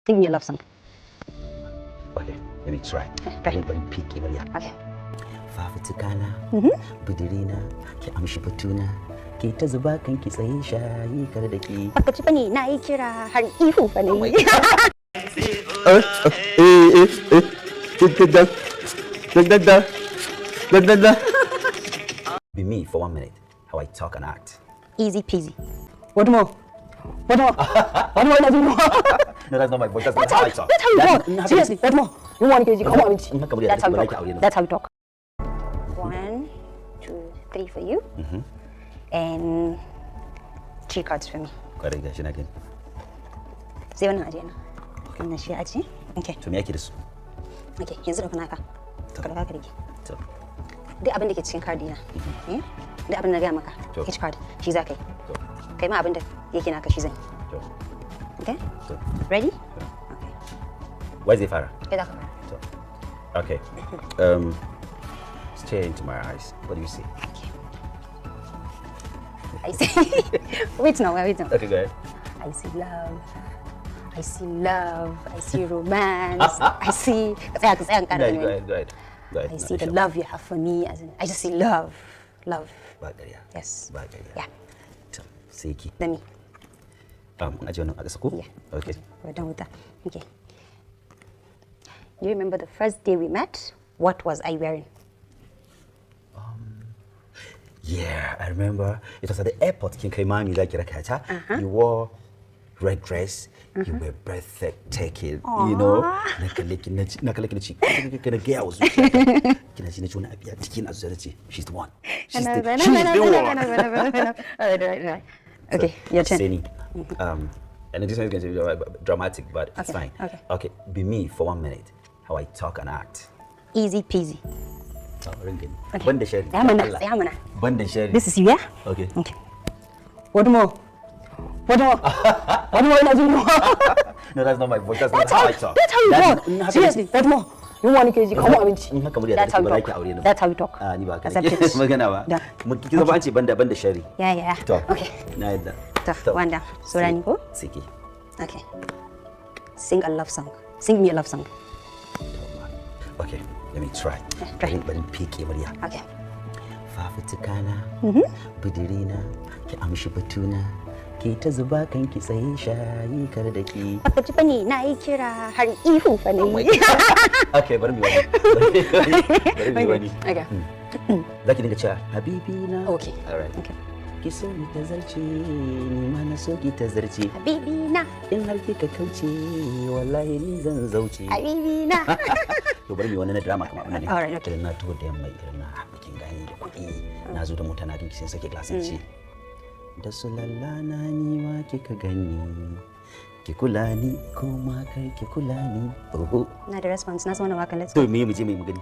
Sing me a love song. Okay, let me try. Right. Pick Emilia. Okay. Fafutukana, budurina, ki amshi batuna, ki ta zuba kanki tsaye shayi kar da ki. Baka ci bane na yi kira har ihu bane. Be me for 1 minute, how I talk and act. Easy peasy. What more? What more? What more? No, that's not my voice. That's how I talk. That's how you talk. Seriously, what more? You want to come on. That's how you talk. That's how you talk. 1, 2, 3 for you. And 3 cards for me. Kwarai ga shi na gani. Sai wannan aje na. Wannan shi aje. Okay. To me yake da su? Okay, yanzu da kuna ka. Ka da ka rike. To. Duk abin da ke cikin card dina. Duk abin da na ga maka. Each card shi za ka yi. Kai ma abin da yake naka shi zan yi. Okay? Ready? Okay. Where's the fire? Kai da ka fara. Okay. Stare into my eyes. What do you see? Okay. I see. Wait now. Okay, go ahead. I see love. I see love. I see romance. I see. Go ahead. I see the love you have for me. As in, I just see love. Love. Yes. Yeah. Sai ki. Let me. Aje wannan a ƙasa ko? Yeah. Okay. We're done with that. Okay. You remember the first day we met? What was I wearing? Yeah, I remember. It was at the airport. Kin kai mami zaki raka ta. You wore red dress. You were breathtaking. You know. Na kalle ki kana ga wasu. Kina ji na jona abiya cikin azurci. She's the one. She's the one. All right. Okay, your turn. Sani. And this one is going to be dramatic, but it's fine. Okay. Be me for 1 minute. How I talk and act. Easy peasy. Banda shari. Banda shari. This is you, yeah? Okay. What more? What more? No, that's not my voice. That's not how I talk. That's how you talk. Seriously, what more? You want to come on. That's how you talk. That's how you talk. Accept it. Ki zama an ce banda shari. Yeah. Okay. Na yadda. One down. So Rani go. Siki. Okay. Sing a love song. Sing me a love song. Okay, let me try. Bari pick Emilia. Okay. Fafutukana, budurina, ki amshi batuna, ki ta zuba kanki tsaye shayi kar da ki. Baka ci bane na yi kira har ihu bane. Okay, bari mi wani. Okay. Zaki dinga cewa habibi na. Okay. All right. Okay. Ki so ni ta zarce, ni ma na so ki ta zarce. Habibi na. In har kika kauce, wallahi ni zan zauce. Habibi na. To bari mi wani na drama kamar wannan ne. All right, okay. Idan na taho da yamma idan na bikin gani da kuɗi, na zo da mota na dinki sai sake glasin ci. Da su lallana ni ma kika gani. Ki kula ni ko ma kar ki kula ni. Oho. Na da response na so na waka let's go. To me mu je mu gani.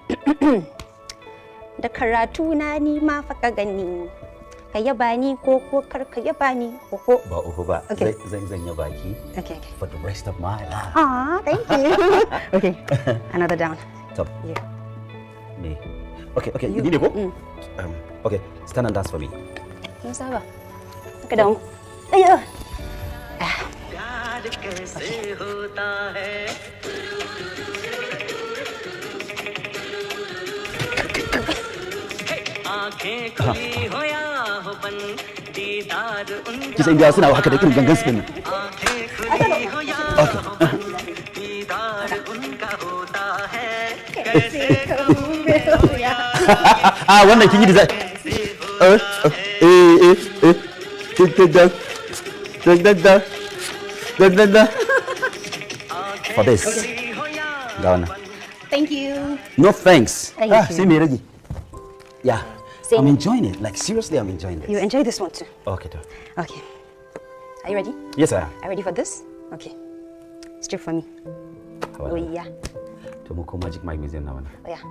Da karatu na ni ma fa ka gani. Ka yaba ni ko kar ka yaba ni ko ba uku ba. Zan yaba ki. Okay. For the rest of my life. Thank you. Okay. Another down. Top. Yeah. Me. Okay. You need to go? Okay. Stand and dance for me. No saba. Okay, down. Ayo. Kisa inda suna haka da irin gangan su din. Wannan kin yi da for this. Thank you. No thanks. Thank you. See me ready. Yeah. I'm enjoying it. Like seriously, I'm enjoying this. You enjoy this one too. Okay. Okay. Are you ready? Yes, I am. Are you ready for this? Okay. Strip for me. Oh yeah. To muko magic mic museum na wannan. Oh yeah.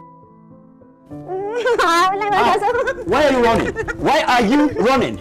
Why are you running? Why are you running?